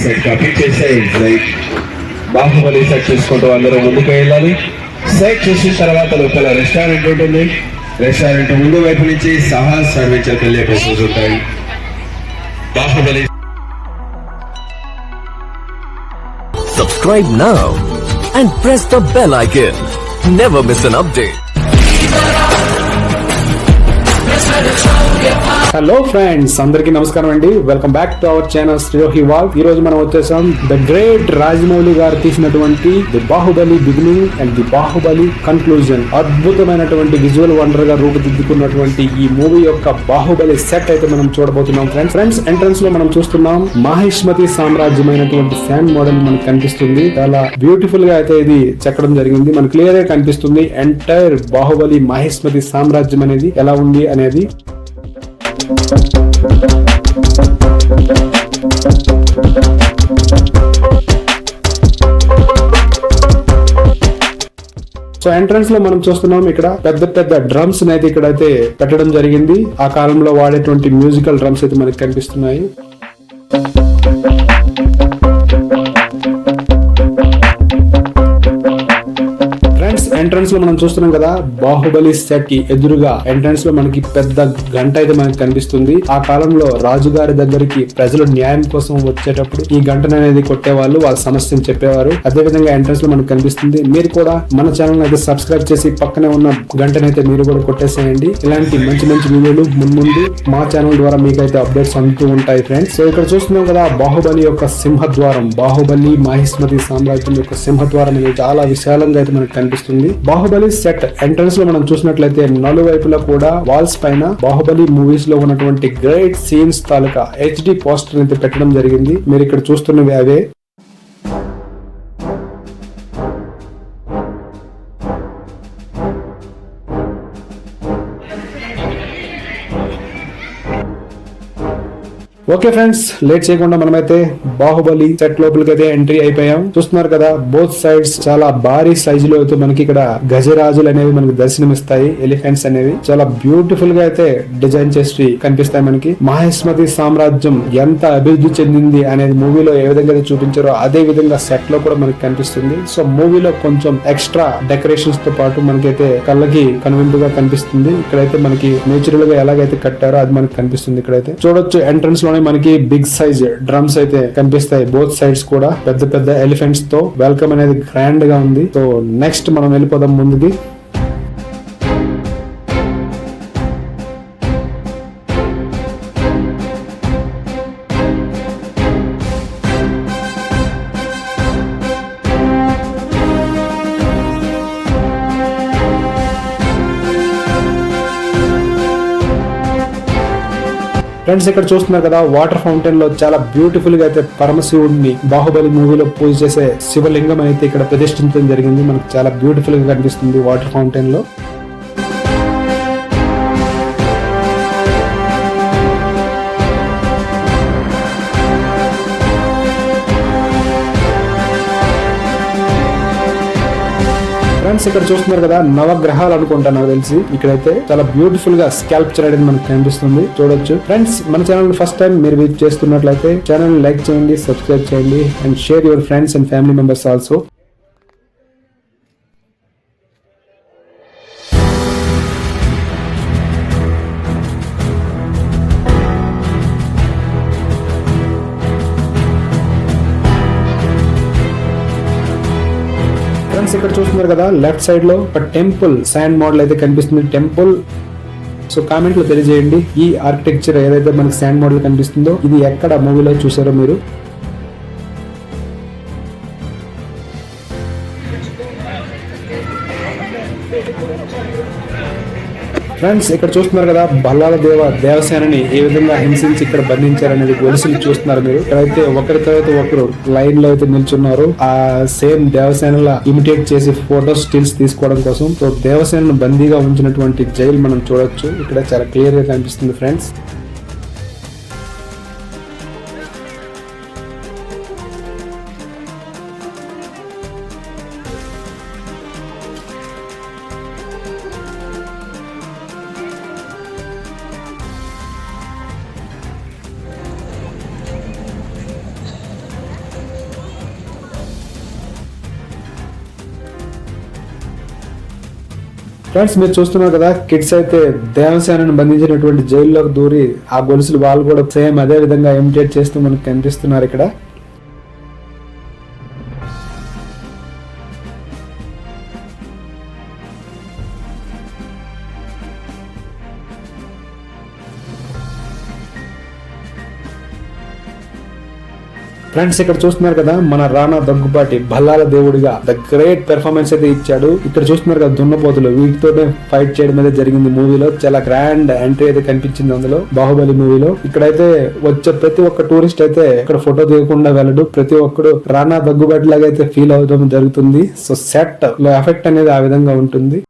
Set copy చేసే Baahubali set చూసుకుంటూ అందరూ ముందుకు వెళ్ళాలి. సెట్ చూసిన తర్వాత లోపల రెస్టారెంట్ ఉంటుంది. రెస్టారెంట్ ముందు వైపు నుంచి సాహస్ అడ్వెంచర్ వెళ్ళే బస్సెస్ ఉంటాయి. Baahubali. Subscribe now and press the bell icon. Never miss an update. Hello friends, అందరికీ నమస్కారం అండి. Welcome back to our channel శ్రీయోహి వాల్. ఈ రోజు మనం వచ్చేసాం ద గ్రేట్ రాజమౌళి గారు తీసినటువంటి the Baahubali beginning and the Baahubali conclusion. అద్భుతమైనటువంటి విజువల్ వండర్ గా రూపుదిద్దుకున్నటువంటి ఈ మూవీ యొక్క బాహుబలి సెట్ అయితే మనం చూడబోతున్నాం ఫ్రెండ్స్. ఎంట్రన్స్ లో మనం చూస్తున్నాం మహిష్మతి సామ్రాజ్యమైనటువంటి ఫ్యాన్ మోడల్ మనకు కనిపిస్తుంది. చాలా బ్యూటిఫుల్ గా అయితే ఇది చెక్కడం జరిగింది. మనకు క్లియర్ గా కనిపిస్తుంది ఎంటైర్ బాహుబలి మహిష్మతి సామ్రాజ్యం అనేది ఎలా ఉంది అనేది. సో ఎంట్రన్స్ లో మనం చూస్తున్నాం ఇక్కడ పెద్ద పెద్ద డ్రమ్స్ అయితే ఇక్కడైతే పెట్టడం జరిగింది. ఆ కాలంలో వాడేటువంటి మ్యూజికల్ డ్రమ్స్ అయితే మనకి కనిపిస్తున్నాయి. ఎంట్రన్స్ లో మనం చూస్తున్నాం కదా, బాహుబలి సెట్ కి ఎదురుగా ఎంట్రన్స్ లో మనకి పెద్ద గంట అయితే మనకి కనిపిస్తుంది. ఆ కాలంలో రాజుగారి దగ్గరికి ప్రజలు న్యాయం కోసం వచ్చేటప్పుడు ఈ గంటను అనేది కొట్టేవాళ్ళు, వాళ్ళ సమస్యను చెప్పేవారు. అదే విధంగా ఎంట్రన్స్ లో మనకు కనిపిస్తుంది. మీరు కూడా మన ఛానల్ అయితే సబ్స్క్రైబ్ చేసి పక్కనే ఉన్న గంటనైతే మీరు కూడా కొట్టేసేయండి. ఇలాంటి మంచి మంచి వీడియోలు ముందు మా ఛానల్ ద్వారా మీకైతే అప్డేట్స్ అందుతూ ఉంటాయి ఫ్రెండ్స్. సో ఇక్కడ చూస్తున్నాం కదా, బాహుబలి యొక్క సింహద్వారం, బాహుబలి మహిష్మతి సామ్రాజ్యం యొక్క సింహద్వారం అనేది చాలా విశాలంగా అయితే మనకు కనిపిస్తుంది. బాహుబలి సెట్ ఎంట్రన్స్ లో మనం చూసినట్లయితే నలువైపులా కూడా వాల్స్ పైన బాహుబలి మూవీస్ లో ఉన్నటువంటి గ్రేట్ సీన్స్ తాలూకా HD పోస్టర్ అయితే పెట్టడం జరిగింది. మీరు ఇక్కడ చూస్తున్నవి అవే. ఓకే ఫ్రెండ్స్, లేట్ చేయకుండా మనమైతే బాహుబలి సెట్ లోపలికి అయితే ఎంట్రీ అయిపోయాం. చూస్తున్నారు కదా, బోత్ సైడ్స్ చాలా భారీ సైజులో అయితే మనకి ఇక్కడ గజరాజులు అనేవి మనకి దర్శనమిస్తాయి. ఎలిఫెంట్స్ అనేవి చాలా బ్యూటిఫుల్ గా అయితే డిజైన్ చేసి కనిపిస్తాయి మనకి. మహిష్మతి సామ్రాజ్యం ఎంత అభివృద్ధి చెందింది అనేది మూవీలో ఏ విధంగా అయితే చూపించారో అదే విధంగా సెట్ లో కూడా మనకి కనిపిస్తుంది. సో మూవీలో కొంచెం ఎక్స్ట్రా డెకరేషన్స్ తో పాటు మనకైతే కళ్ళకి కనువిందుగా కనిపిస్తుంది. ఇక్కడైతే మనకి నేచురల్ గా ఎలాగైతే కట్టారో అది మనకి కనిపిస్తుంది. ఇక్కడైతే చూడొచ్చు, ఎంట్రన్స్ లోనే మనకి బిగ్ సైజ్ డ్రమ్స్ అయితే కనిపిస్తాయి. బోత్ సైడ్స్ కూడా పెద్ద పెద్ద ఎలిఫెంట్స్ తో వెల్కమ్ అనేది గ్రాండ్ గా ఉంది. సో నెక్స్ట్ మనం వెళ్ళిపోదాం ముందుకి. ఫ్రెండ్స్, ఇక్కడ చూస్తున్నారు కదా, వాటర్ ఫౌంటైన్ లో చాలా బ్యూటిఫుల్ గా అయితే పరమశివుడిని బాహుబలి మూవీలో పూజ చేసే శివలింగం అయితే ఇక్కడ ప్రతిష్ఠించడం జరిగింది. మనకు చాలా బ్యూటిఫుల్ గా కనిపిస్తుంది వాటర్ ఫౌంటైన్ లో. ఫ్రెండ్స్, ఇక్కడ చూస్తున్నారు కదా, నవగ్రహాలు అనుకుంటా నాకు తెలిసి. ఇక్కడైతే చాలా బ్యూటిఫుల్ గా స్కాల్ప్చర్ అనేది మనకు కనిపిస్తుంది, చూడొచ్చు. ఫ్రెండ్స్, మన ఛానల్ ఫస్ట్ టైం మీరు విజిట్ చేస్తున్నట్లయితే ఛానల్ లైక్ చేయండి, సబ్స్క్రైబ్ చేయండి and share your friends and family members also. ఇక్కడ చూస్తున్నారు కదా, లెఫ్ట్ సైడ్ లో ఒక టెంపుల్ శాండ్ మోడల్ అయితే కనిపిస్తుంది. టెంపుల్. సో కామెంట్ లో తెలియజేయండి, ఈ ఆర్కిటెక్చర్ ఏదైతే మనకి శాండ్ మోడల్ కనిపిస్తుందో ఇది ఎక్కడ మూవీలో చూసారో మీరు. ఫ్రెండ్స్, ఇక్కడ చూస్తున్నారు కదా, బల్లాల దేవసేనని ఏ విధంగా హింసించి ఇక్కడ బంధించారనేది గొలుసులు చూస్తున్నారు మీరు. ఇక్కడైతే ఒకరి తర్వాత ఒకరు లైన్ లో అయితే నిల్చున్నారు, ఆ సేమ్ దేవసేనలా ఇమిటేట్ చేసి ఫోటో స్టిల్స్ తీసుకోవడం కోసం. సో దేవసేనను బందీగా ఉంచినటువంటి జైలు మనం చూడొచ్చు. ఇక్కడ చాలా క్లియర్ గా కనిపిస్తుంది ఫ్రెండ్స్. ఫ్రెండ్స్ మీరు చూస్తున్నారు కదా, కిడ్స్ అయితే దేవసేనను బంధించినటువంటి జైల్లోకి దూరి ఆ గొలుసులు వాళ్ళు కూడా సేమ్ అదే విధంగా ఇమిటేట్ చేస్తూ మనకు కనిపిస్తున్నారు ఇక్కడ. ఫ్రెండ్స్ ఇక్కడ చూస్తున్నారు కదా, మన రానా దగ్గుబాటి భల్లాల దేవుడిగా ద గ్రేట్ పెర్ఫార్మెన్స్ అయితే ఇచ్చాడు. ఇక్కడ చూస్తున్నారు కదా, దున్నపోతులు వీటితోనే ఫైట్ చేయడం అయితే జరిగింది మూవీలో. చాలా గ్రాండ్ ఎంట్రీ అయితే కనిపించింది అందులో బాహుబలి మూవీలో. ఇక్కడైతే వచ్చే ప్రతి ఒక్క టూరిస్ట్ అయితే ఇక్కడ ఫోటో తీయకుండా వెళ్ళడు. ప్రతి ఒక్కడు రానా దగ్గుబాటి లాగా అయితే ఫీల్ అవడం జరుగుతుంది. సో సెట్ లో ఎఫెక్ట్ అనేది ఆ విధంగా ఉంటుంది.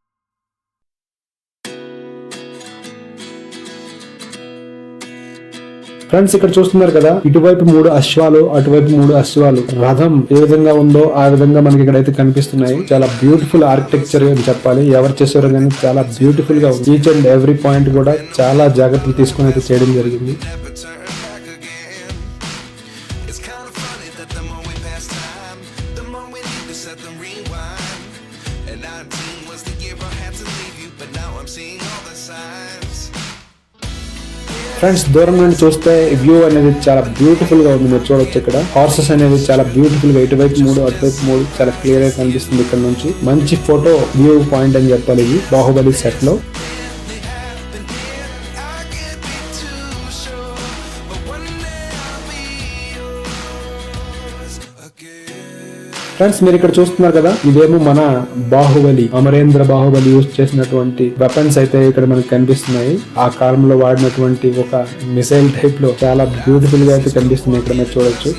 ఫ్రెండ్స్ ఇక్కడ చూస్తున్నారు కదా, ఇటువైపు 3 అశ్వాలు, అటువైపు 3 అశ్వాలు. రథం ఏ విధంగా ఉందో ఆ విధంగా మనకి ఇక్కడైతే కనిపిస్తున్నాయి. చాలా బ్యూటిఫుల్ ఆర్కిటెక్చర్ అని చెప్పాలి. ఎవరు చేశారో కానీ చాలా బ్యూటిఫుల్ గా ఉంది. ఈచ్ అండ్ ఎవ్రీ పాయింట్ కూడా చాలా జాగ్రత్తలు తీసుకుని అయితే చేయడం జరిగింది. ఫ్రెండ్స్ దూరం నుండి చూస్తే వ్యూ అనేది చాలా బ్యూటిఫుల్ గా ఉంది. మీరు చూడొచ్చు ఇక్కడ హార్సెస్ అనేవి చాలా బ్యూటిఫుల్ గా ఇటువైపు 3 అటువైపు 3 చాలా క్లియర్ గా కనిపిస్తుంది. ఇక్కడ నుంచి మంచి ఫోటో వ్యూ పాయింట్ అని చెప్పాలి ఇది బాహుబలి సెట్ లో. ఫ్రెండ్స్ మీరు ఇక్కడ చూస్తున్నారు కదా, ఇదేమో మన బాహుబలి అమరేంద్ర బాహుబలి యూజ్ చేసినటువంటి వెపన్స్ అయితే ఇక్కడ మనకు కనిపిస్తున్నాయి. ఆ కాలంలో వాడినటువంటి ఒక మిసైల్ టైప్ లో చాలా బ్యూటిఫుల్ గా అయితే కనిపిస్తున్నాయి. ఇక్కడ మీరు చూడొచ్చు.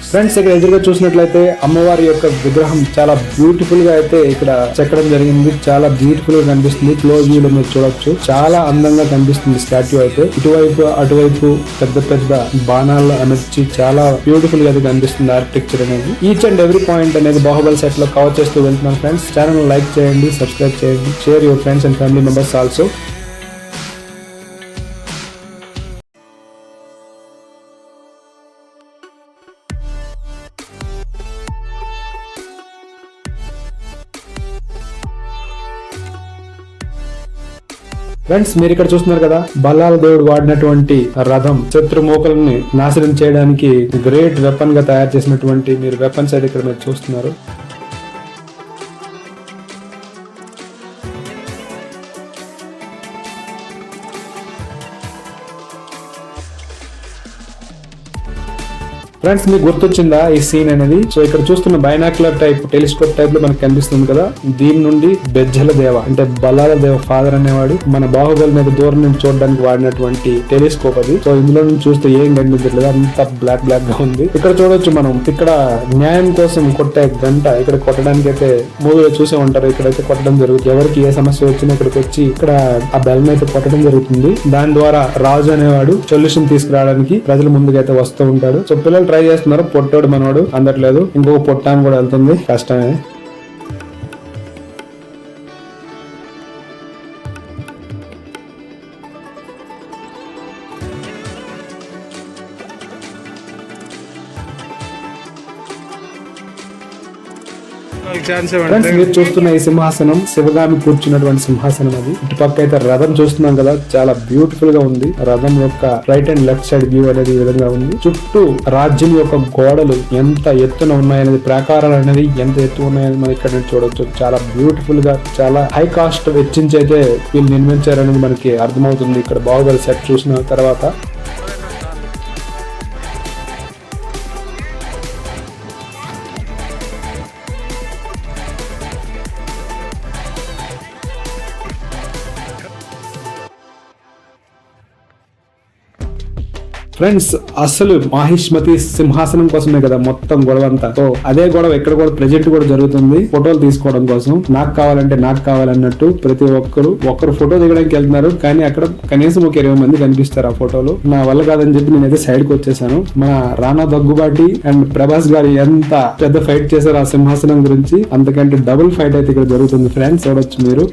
ఫ్రెండ్స్ ఇక్కడ ఎదురుగా చూసినట్లయితే అమ్మవారి యొక్క విగ్రహం చాలా బ్యూటిఫుల్ గా అయితే ఇక్కడ చెక్కడం జరిగింది. చాలా బ్యూటిఫుల్ గా కనిపిస్తుంది. క్లోజ్ వ్యూ లో మీరు చూడొచ్చు. చాలా అందంగా కనిపిస్తుంది స్టాట్యూ అయితే. ఇటువైపు అటువైపు పెద్ద పెద్ద బాణాలు అమర్చి చాలా బ్యూటిఫుల్ గా అయితే కనిపిస్తుంది ఆర్కిటెక్చర్ అనేది. ఈచ్ అండ్ ఎవ్రీ పాయింట్ అనేది బాహుబలి సెట్ లో కవర్ చేస్తూ వెళ్తున్నాను. ఫ్రెండ్స్ ఛానల్ లైక్ చేయండి, సబ్స్క్రైబ్ చేయండి, share your friends and family members also. Friends మీరు ఇక్కడ చూస్తున్నారు కదా, బల్లాల దేవుడు వాడినటువంటి రథం శత్రుమూకల్ని నాశనం చేయడానికి గ్రేట్ వెపన్ గా తయారు చేసినటువంటి మీరు వెపన్స్ అయితే ఇక్కడ మీరు చూస్తున్నారు. ఫ్రెండ్స్ మీకు గుర్తొచ్చిందా ఈ సీన్ అనేది? సో ఇక్కడ చూస్తున్న బైనాక్యులర్ టైప్ టెలిస్కోప్ టైప్ లో మనకు కనిపిస్తుంది కదా, దీని నుండి బెజ్జల దేవ అంటే బల్లాల దేవ ఫాదర్ అనేవాడు మన బాహుబలి మీద దూరం నుంచి చూడడానికి వాడినటువంటి టెలిస్కోప్ అది. సో ఇందులో నుంచి చూస్తే ఏం కనిపించట్లేదు, అంత బ్లాక్ బ్లాక్ గా ఉంది. ఇక్కడ చూడొచ్చు మనం, ఇక్కడ న్యాయం కోసం కొట్టే గంట ఇక్కడ కొట్టడానికి అయితే మూవీలో చూసే ఉంటారు. ఇక్కడైతే కొట్టడం జరుగుతుంది. ఎవరికి ఏ సమస్య వచ్చినా ఇక్కడికి వచ్చి ఇక్కడ ఆ బెల్ అయితే కొట్టడం జరుగుతుంది. దాని ద్వారా రాజు అనేవాడు సొల్యూషన్ తీసుకురావడానికి ప్రజల ముందుకైతే వస్తూ ఉంటాడు. సో పిల్లలు ట్రై చేస్తున్నారు, పొట్టోడు మనోడు అందట్లేదు, ఇంకొక పొట్టాన్ని కూడా వెళ్తుంది, కష్టమే. మీరు చూస్తున్న ఈ సింహాసనం శివగామి కూర్చున్నటువంటి సింహాసనం అది. ఇటుపక్క అయితే రథం చూస్తున్నాం కదా, చాలా బ్యూటిఫుల్ గా ఉంది. రథం యొక్క right and left side view అనేది ఈ విధంగా ఉంది. చుట్టూ రాజ్యం యొక్క గోడలు ఎంత ఎత్తున ఉన్నాయనేది, ప్రాకారాలు అనేది ఎంత ఎత్తు ఉన్నాయని మనం ఇక్కడ చూడొచ్చు. చాలా బ్యూటిఫుల్ గా, చాలా హై కాస్ట్ వెచ్చించి అయితే వీళ్ళు నిర్మించారనేది మనకి అర్థమవుతుంది ఇక్కడ బాహుబలి సెట్ చూసిన తర్వాత. ఫ్రెండ్స్ అసలు మాహిష్మతి సింహాసనం కోసమే కదా మొత్తం గొడవ అంతా. సో అదే గొడవ ఇక్కడ కూడా ప్రెజెంట్ కూడా జరుగుతుంది, ఫోటోలు తీసుకోవడం కోసం. నాకు కావాలన్నట్టు ప్రతి ఒక్కరు ఫోటో దిగడానికి వెళ్తున్నారు, కానీ అక్కడ కనీసం ఒక 20 మంది కనిపిస్తారు ఆ ఫోటోలు. నా వల్ల కాదని చెప్పి నేనైతే సైడ్ కి వచ్చేసాను. మన రానా దగ్గుబాటి అండ్ ప్రభాస్ గారు ఎంత పెద్ద ఫైట్ చేశారు ఆ సింహాసనం గురించి, అంతకంటే డబుల్ ఫైట్ అయితే ఇక్కడ జరుగుతుంది ఫ్రెండ్స్, చూడొచ్చు మీరు.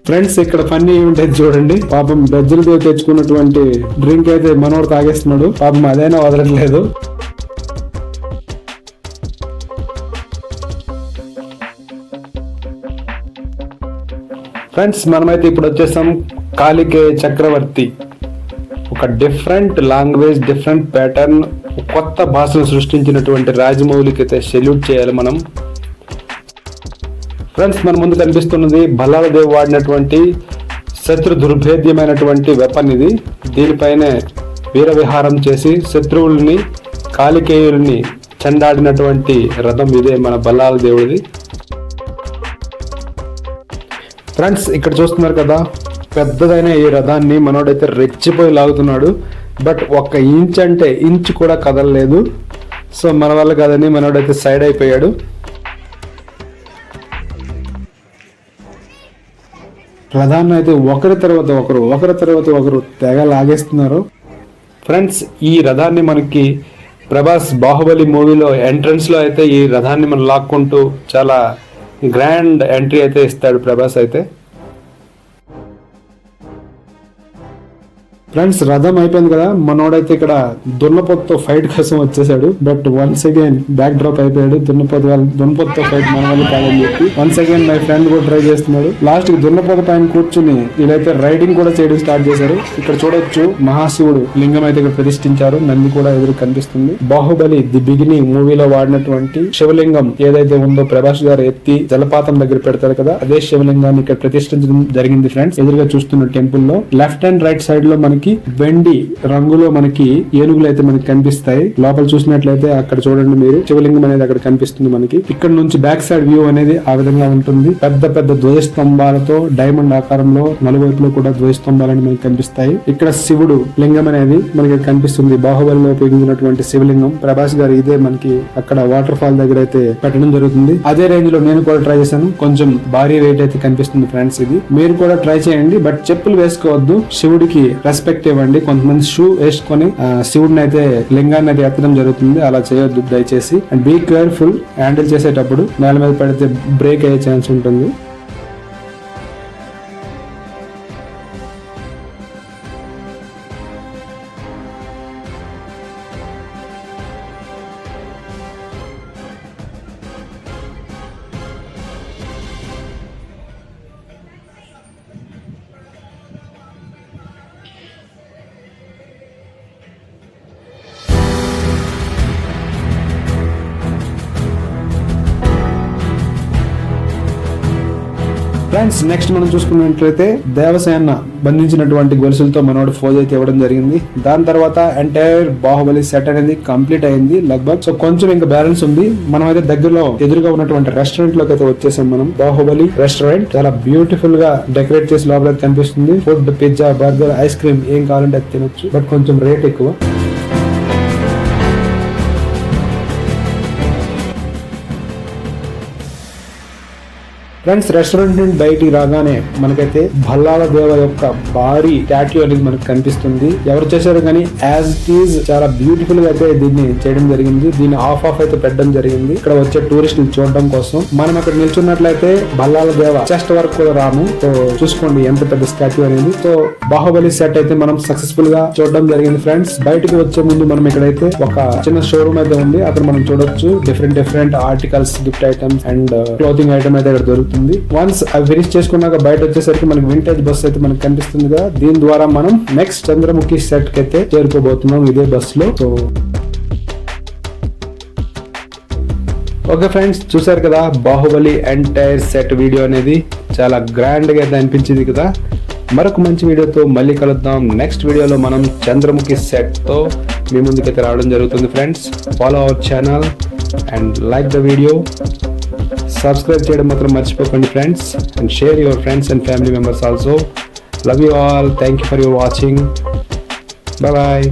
ఫ్రెండ్స్ ఇక్కడ ఫన్నీ ఉంటుంది చూడండి, పాపం బెజ్జలతో తెచ్చుకున్నటువంటి డ్రింక్ అయితే మనోడు తాగేస్తున్నాడు, పాపం అదైనా వదలట్లేదు. ఫ్రెండ్స్ మనమైతే ఇప్పుడు వచ్చేసాం కాలికేయ చక్రవర్తి. ఒక డిఫరెంట్ లాంగ్వేజ్, డిఫరెంట్ ప్యాటర్న్, కొత్త భాషను సృష్టించినటువంటి రాజమౌళికి అయితే సెల్యూట్ చేయాలి మనం. ఫ్రెండ్స్ మన ముందు కనిపిస్తున్నది భల్లాల దేవ్ వాడినటువంటి శత్రు దుర్భేద్యమైనటువంటి వెపన్ ఇది. దీనిపైనే వీర విహారం చేసి శత్రువుల్ని, కాలికేయుల్ని చెండాడినటువంటి రథం ఇదే మన భల్లాల దేవుడిది. ఫ్రెండ్స్ ఇక్కడ చూస్తున్నారు కదా, పెద్దదైన ఈ రథాన్ని మనోడైతే రెచ్చిపోయి లాగుతున్నాడు. బట్ 1 ఇంచ్ అంటే ఇంచ్ కూడా కదలలేదు. సో మన వల్ల కాదని మనోడైతే సైడ్ అయిపోయాడు. రథాన్ని అయితే ఒకరి తర్వాత ఒకరు తెగ లాగేస్తున్నారు. ఫ్రెండ్స్ ఈ రథాన్ని మనకి ప్రభాస్ బాహుబలి మూవీలో ఎంట్రన్స్ లో అయితే ఈ రథాన్ని మనం లాక్కుంటూ చాలా గ్రాండ్ ఎంట్రీ అయితే ఇస్తాడు ప్రభాస్ అయితే. ఫ్రెండ్స్ రథం అయిపోయింది కదా, మనోడైతే ఇక్కడ దున్నపోతుతో ఫైట్ కోసం వచ్చేసాడు. But once again back drop అయిపోయాడు. దున్నపోతుతో ఫైట్ మన వల్ల కాదని చెప్పి వన్స్ అగైన్ మై ఫ్రెండ్ కూడా ట్రై చేస్తున్నాడు. లాస్ట్ కి దున్నపోత పైన కూర్చుని వీళ్ళైతే రైడింగ్ కూడా చేయడం స్టార్ట్ చేశారు. ఇక్కడ చూడొచ్చు మహాశివుడు లింగం అయితే ఇక్కడ ప్రతిష్ఠించారు, నంది కూడా ఎదురు కనిపిస్తుంది. బాహుబలి ది బిగినింగ్ మూవీలో వాడినటువంటి శివలింగం ఏదైతే ఉందో ప్రభాస్ గారు ఎత్తి జలపాతం దగ్గర పెడతారు కదా, అదే శివలింగాన్ని ఇక్కడ ప్రతిష్ఠించడం జరిగింది ఫ్రెండ్స్. ఎదురుగా చూస్తున్న టెంపుల్ లో లెఫ్ట్ అండ్ రైట్ సైడ్ లో మనకి వెండి రంగులో మనకి ఏనుగులు అయితే మనకి కనిపిస్తాయి. లోపల చూసినట్లయితే అక్కడ చూడండి మీరు, శివలింగం అనేది అక్కడ కనిపిస్తుంది మనకి. ఇక్కడ నుంచి బ్యాక్ సైడ్ వ్యూ అనేది ఆ విధంగా ఉంటుంది. పెద్ద పెద్ద ధ్వజస్తంభాలతో డైమండ్ ఆకారంలో నలువైపులో కూడా ధ్వజస్తంభాలని మనకి కనిపిస్తాయి. ఇక్కడ శివుడు లింగం అనేది మనకి కనిపిస్తుంది, బాహుబలిలో ఉపయోగించినటువంటి శివలింగం. ప్రభాస్ గారు ఇదే మనకి అక్కడ వాటర్ ఫాల్ దగ్గర అయితే పెట్టడం జరుగుతుంది. అదే రేంజ్ లో నేను కూడా ట్రై చేశాను, కొంచెం భారీ వెయిట్ అయితే కనిపిస్తుంది ఫ్రెండ్స్. ఇది మీరు కూడా ట్రై చేయండి, బట్ చెప్పులు వేసుకోవద్దు, శివుడికి రెస్పెక్ట్ ఇవ్వండి. కొంతమంది షూ వేసుకొని శివుడిని అయితే లింగాన్ని అయితే ఎత్తడం జరుగుతుంది, అలా చేయొద్దు దయచేసి. అండ్ బీ కేర్ఫుల్, హ్యాండిల్ చేసేటప్పుడు నేల మీద పడితే బ్రేక్ అయ్యే ఛాన్స్ ఉంటుంది. ఫ్రెండ్స్ నెక్స్ట్ మనం చూసుకున్నట్లయితే దేవసేన బంధించినటువంటి గొలుసులతో మనోడు ఫోజ్ అయితే ఇవ్వడం జరిగింది. దాని తర్వాత ఎంటైర్ బాహుబలి సెట్ అనేది కంప్లీట్ అయింది లగ్భగ్. సో కొంచెం ఇంకా బ్యాలెన్స్ ఉంది. మనం అయితే దగ్గరలో ఎదురుగా ఉన్నటువంటి రెస్టారెంట్ లోకి అయితే వచ్చేసాం. మనం బాహుబలి రెస్టారెంట్ చాలా బ్యూటిఫుల్ గా డెకరేట్ చేసి లోపల కనిపిస్తుంది. Food, pizza, burger, ice cream ఏం కావాలంటే అది తినొచ్చు, బట్ కొంచెం రేట్ ఎక్కువ. ఫ్రెండ్స్ రెస్టారెంట్ నుండి బయటికి రాగానే మనకైతే భల్లాల దేవ యొక్క భారీ స్టాట్యూ అనేది మనకు కనిపిస్తుంది. ఎవరు చేశారు కానీ యాజ్ ఇట్ ఈజ్ చాలా బ్యూటిఫుల్ గా అయితే దీన్ని చేయడం జరిగింది. దీన్ని ఆఫ్ అయితే పెట్టడం జరిగింది ఇక్కడ వచ్చే టూరిస్ట్ చూడడం కోసం. మనం అక్కడ నిల్చున్నట్లయితే భల్లాల దేవ చెస్ట్ వరకు కూడా రాము. సో చూసుకోండి ఎంత పెద్ద స్టాట్యూ అనేది. సో బాహుబలి సెట్ అయితే మనం సక్సెస్ఫుల్ గా చూడడం జరిగింది ఫ్రెండ్స్. బయటకు వచ్చే ముందు మనం ఇక్కడైతే ఒక చిన్న షోరూమ్ అయితే ఉంది, అక్కడ మనం చూడొచ్చు different articles, gift items and clothing item అయితే ఇక్కడ దొరుకుతుంది. వన్స్ అవి ఫినిష్ చేసుకున్నాక బయట వచ్చేసరికి మనకి వింటేజ్ బస్ అయితే మనకి కనిపిస్తుంది కదా. దీని ద్వారా మనం నెక్స్ట్ చంద్రముఖి సెట్ కి అయితే చేరుకోబోతున్నాం ఇదే బస్ లో. సో ఓకే ఫ్రెండ్స్, చూసారు కదా బాహుబలి ఎంటైర్ సెట్ వీడియో అనేది చాలా గ్రాండ్ గా అయితే అనిపించింది కదా. మరొక మంచి వీడియోతో మళ్ళీ కలుద్దాం. నెక్స్ట్ వీడియోలో మనం చంద్రముఖి సెట్ తో మీ ముందుకైతే రావడం జరుగుతుంది friends. Follow our channel and like the video, subscribe చేయడం మాత్రం మర్చిపోకండి friends, and share your friends and family members also. Love you all, thank you for your watching, bye bye.